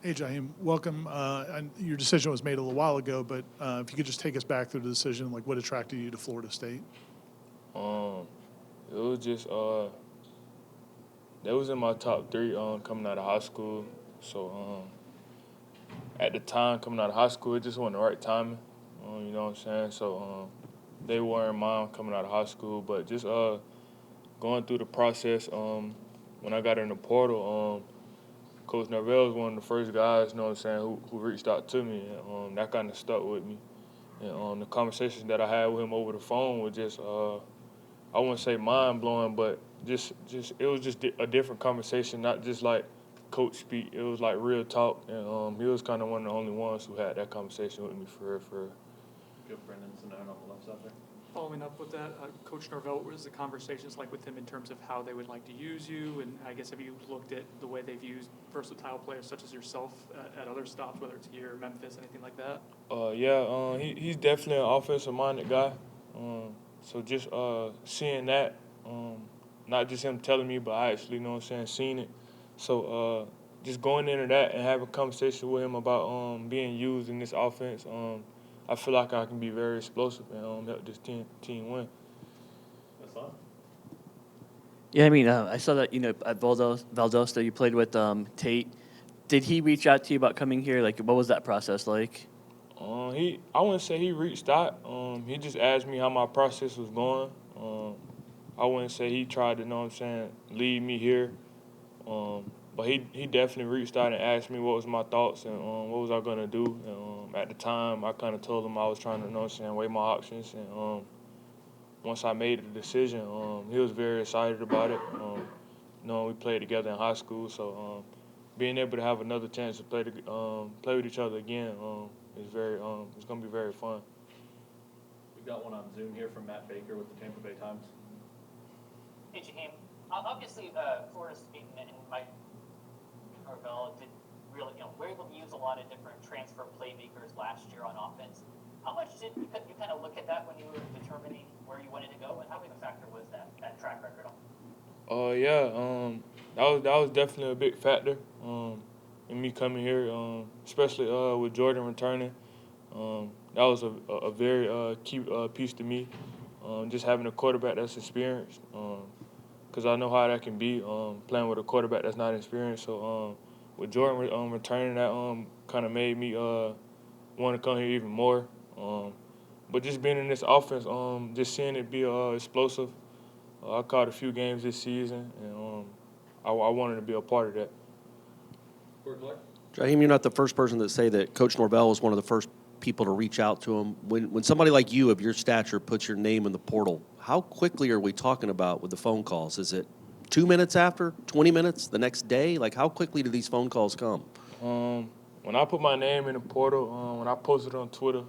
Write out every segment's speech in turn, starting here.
Hey, Jaheim, welcome. And your decision was made a little while ago, but if you could just take us back through the decision, like what attracted you to Florida State? Um, it was just that was in my top three coming out of high school. So at the time coming out of high school, it just wasn't the right timing. You know what I'm saying? So they weren't mine coming out of high school, but just going through the process. When I got in the portal, Coach Norvell was one of the first guys, you know what I'm saying, who reached out to me, and that kind of stuck with me. And the conversations that I had with him over the phone was just I wouldn't say mind blowing, but just it was just a different conversation, not just like coach speak. It was like real talk, and he was kind of one of the only ones who had that conversation with me for real, for real. Good Brendan Seminoles on the left side there. Following up with that, Coach Norvell, what was the conversations like with him in terms of how they would like to use you? And I guess have you looked at the way they've used versatile players such as yourself at other stops, whether it's here, Memphis, anything like that? He's definitely an offensive minded guy. So just seeing that, not just him telling me, but I actually, you know what I'm saying, seen it. So just going into that and having a conversation with him about being used in this offense, I feel like I can be very explosive and help this team win. That's fine. Yeah, I mean, I saw that, at Valdosta, you played with Tate. Did he reach out to you about coming here? Like, what was that process like? I wouldn't say he reached out. He just asked me how my process was going. I wouldn't say he tried to, you know what I'm saying, lead me here. But he definitely reached out and asked me what was my thoughts and what was I gonna do. And, at the time, I kind of told him I was trying to, you know what I'm saying, weigh my options. And once I made the decision, he was very excited about it. We played together in high school, so being able to have another chance to play with each other again it's gonna be very fun. We got one on Zoom here from Matt Baker with the Tampa Bay Times. Hey, Jaheim. Obviously, Florida State and Mike Norvell did really, were able to use a lot of different transfer playmakers last year on offense. How much did you kind of look at that when you were determining where you wanted to go, and how big a factor was that track record on? That was definitely a big factor in me coming here, especially with Jordan returning. That was a very key piece to me, just having a quarterback that's experienced. Because I know how that can be playing with a quarterback that's not experienced. So with Jordan returning, that kind of made me want to come here even more. But just being in this offense, just seeing it be explosive. I caught a few games this season, and I wanted to be a part of that. Jaheim, you're not the first person to say that Coach Norvell was one of the first people to reach out to him. When somebody like you of your stature puts your name in the portal, how quickly are we talking about with the phone calls? Is it 2 minutes after, 20 minutes, the next day? Like, how quickly do these phone calls come? When I put my name in the portal, when I posted on Twitter,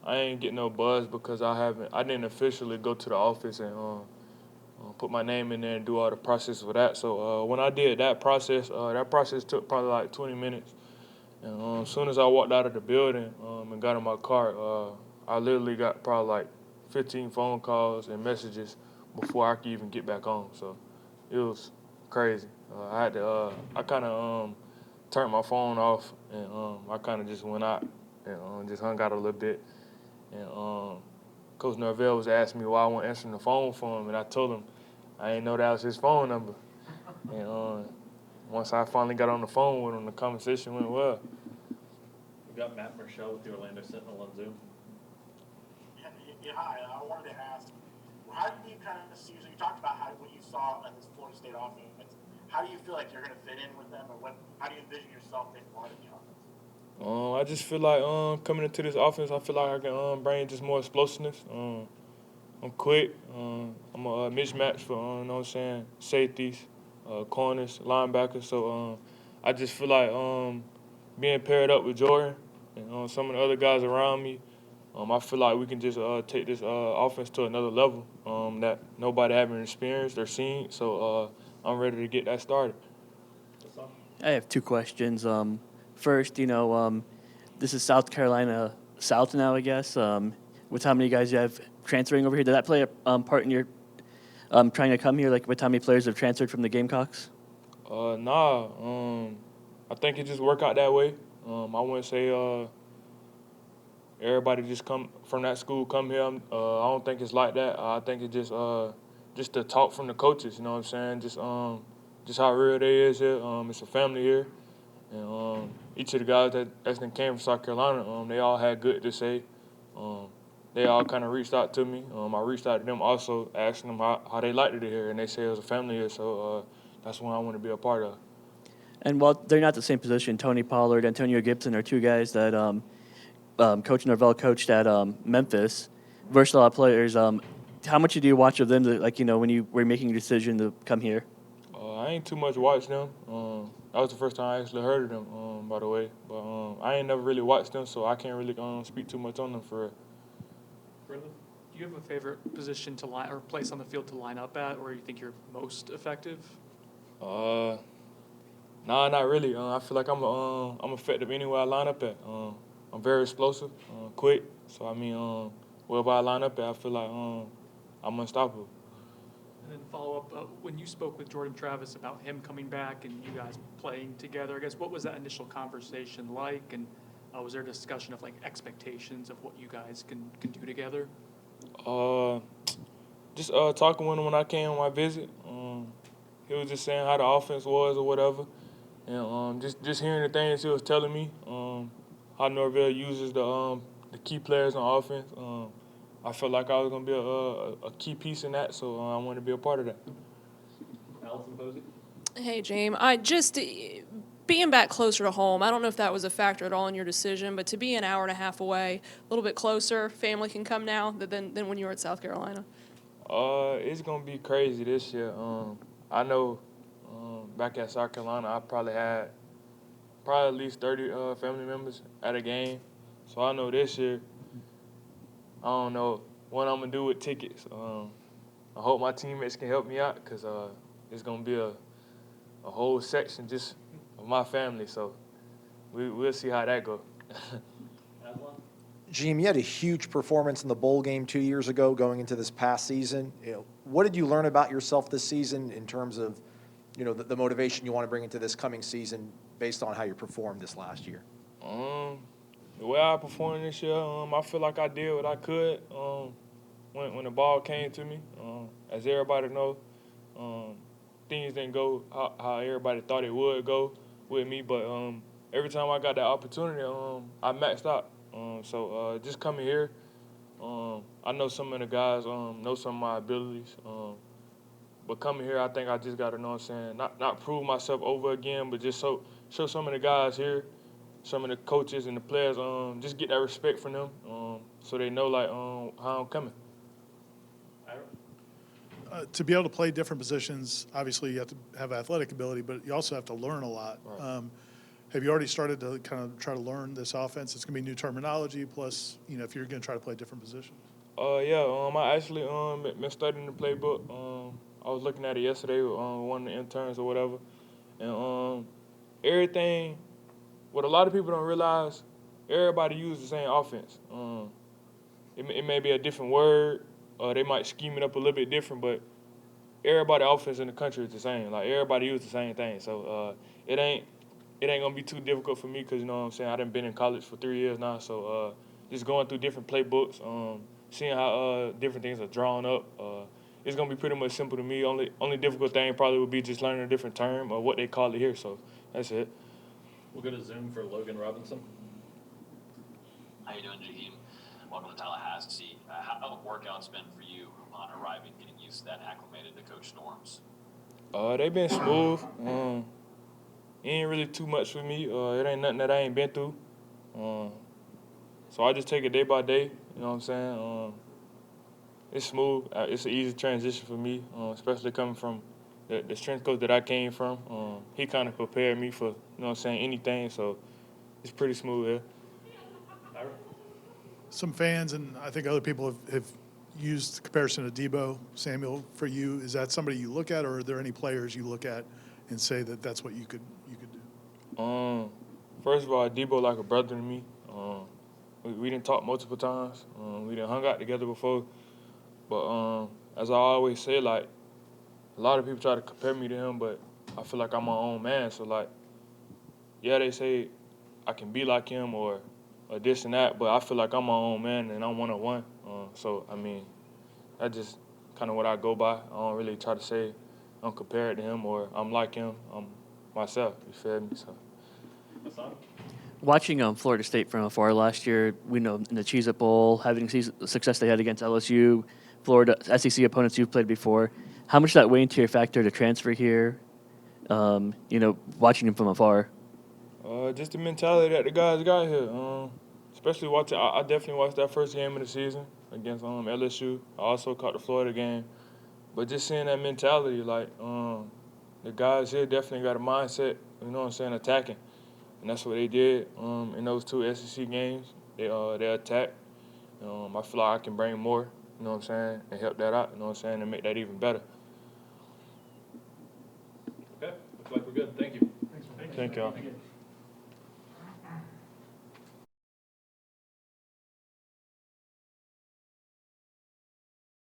I ain't getting no buzz because I didn't officially go to the office and put my name in there and do all the process for that. So when I did that process took probably like 20 minutes. And as soon as I walked out of the building and got in my car, I literally got probably like 15 phone calls and messages before I could even get back home. So it was crazy. I kind of turned my phone off and I kind of just went out and just hung out a little bit. And Coach Norvell was asking me why I wasn't answering the phone for him, and I told him I didn't know that was his phone number. And once I finally got on the phone with him, the conversation went well. We got Matt Marshall with the Orlando Sentinel on Zoom. Yeah, hi. I wanted to ask, how do you kind of see? So you talked about what you saw at this Florida State offense. How do you feel like you're going to fit in with them, or how do you envision yourself taking part in the offense? I just feel like coming into this offense, I feel like I can bring just more explosiveness. I'm quick. I'm a mismatch for, you know what I'm saying, safeties, corners, linebackers. So I just feel like being paired up with Jordan and some of the other guys around me, I feel like we can just take this offense to another level that nobody haven't experienced or seen. So I'm ready to get that started. I have two questions. First, this is South Carolina South now, I guess. With how many guys you have transferring over here, did that play a part in your trying to come here? Like, with how many players have transferred from the Gamecocks? Nah. I think it just work out that way. I wouldn't say everybody just come from that school come here. I don't think it's like that. I think it's just the talk from the coaches. You know what I'm saying? Just how real they is here. It's a family here, and each of the guys that's came from South Carolina, they all had good to say. They all kind of reached out to me. I reached out to them also, asking them how they liked it here, and they said it was a family here. So that's one I want to be a part of. And while they're not the same position, Tony Pollard, Antonio Gibson are two guys that Coach Norvell coached at Memphis. Versatile players. How much do you watch of them, when you were making a decision to come here? I ain't too much watched them. That was the first time I actually heard of them, by the way. But I ain't never really watched them, so I can't really speak too much on them for real. Brendan, do you have a favorite position to line or place on the field to line up at, or you think you're most effective? Nah, not really. I feel like I'm effective anywhere I line up at. I'm very explosive, quick. So I mean, wherever I line up at, I feel like I'm unstoppable. And then follow up, when you spoke with Jordan Travis about him coming back and you guys playing together, I guess what was that initial conversation like, and was there a discussion of like expectations of what you guys can do together? Just talking with him when I came on my visit. He was just saying how the offense was or whatever, and just hearing the things he was telling me. How Norvell uses the key players on offense. I felt like I was gonna be a key piece in that, so I wanted to be a part of that. Allison Posey? Hey, James. I just being back closer to home. I don't know if that was a factor at all in your decision, but to be an hour and a half away, a little bit closer, family can come now than when you were at South Carolina. It's gonna be crazy this year. I know back at South Carolina, I probably had at least 30 family members at a game. So I know this year, I don't know what I'm going to do with tickets. I hope my teammates can help me out because it's going to be a whole section just of my family. So we'll see how that goes. Jaheim, you had a huge performance in the bowl game 2 years ago going into this past season. What did you learn about yourself this season in terms of the motivation you want to bring into this coming season based on how you performed this last year? The way I performed this year, I feel like I did what I could when the ball came to me. As everybody know, things didn't go how everybody thought it would go with me, but every time I got that opportunity, I maxed out. So just coming here, I know some of the guys know some of my abilities. But coming here, I think I just got to, know what I'm saying, not prove myself over again, but just show some of the guys here, some of the coaches and the players, just get that respect from them so they know, like, how I'm coming. To be able to play different positions, obviously you have to have athletic ability, but you also have to learn a lot. Right. Have you already started to kind of try to learn this offense? It's going to be new terminology, plus, if you're going to try to play different positions. Yeah, I actually been studying the playbook. I was looking at it yesterday with one of the interns or whatever. And everything, what a lot of people don't realize, everybody uses the same offense. It may be a different word, or they might scheme it up a little bit different, but everybody offense in the country is the same. Like, everybody uses the same thing. So it ain't gonna be too difficult for me because, you know what I'm saying, I done been in college for 3 years now. So just going through different playbooks, seeing how different things are drawn up, it's gonna be pretty much simple to me. Only difficult thing probably would be just learning a different term or what they call it here. So that's it. We'll go to Zoom for Logan Robinson. How you doing, Jaheim? Welcome to Tallahassee. How have workouts been for you on arriving, getting used to that, acclimated to Coach Norm's? They been smooth. Ain't really too much for me. It ain't nothing that I ain't been through. So I just take it day by day. You know what I'm saying? It's smooth. It's an easy transition for me, especially coming from the strength coach that I came from. He kind of prepared me for, you know what I'm saying, anything. So it's pretty smooth here. Some fans and I think other people have used the comparison to Debo Samuel. For you, is that somebody you look at, or are there any players you look at and say that that's what you could do? First of all, Debo like a brother to me. We didn't talk multiple times. We didn't hung out together before. But as I always say, like, a lot of people try to compare me to him, but I feel like I'm my own man. So, like, yeah, they say I can be like him or this and that, but I feel like I'm my own man and I'm one-on-one. So, I mean, that's just kind of what I go by. I don't really try to say I'm compared to him or I'm like him. I'm myself, you feel me? So. Watching Florida State from afar last year, we know in the Cheez-It Bowl, having the success they had against LSU, Florida SEC opponents you've played before, how much did that weigh into your factor to transfer here? Watching them from afar. Just the mentality that the guys got here. Especially watching, I definitely watched that first game of the season against LSU. I also caught the Florida game, but just seeing that mentality, like the guys here definitely got a mindset. You know what I'm saying, attacking, and that's what they did in those 2 SEC games. They attacked. I feel like I can bring more. You know what I'm saying, and help that out. You know what I'm saying, and make that even better. Okay, looks like we're good. Thank you. Thank y'all.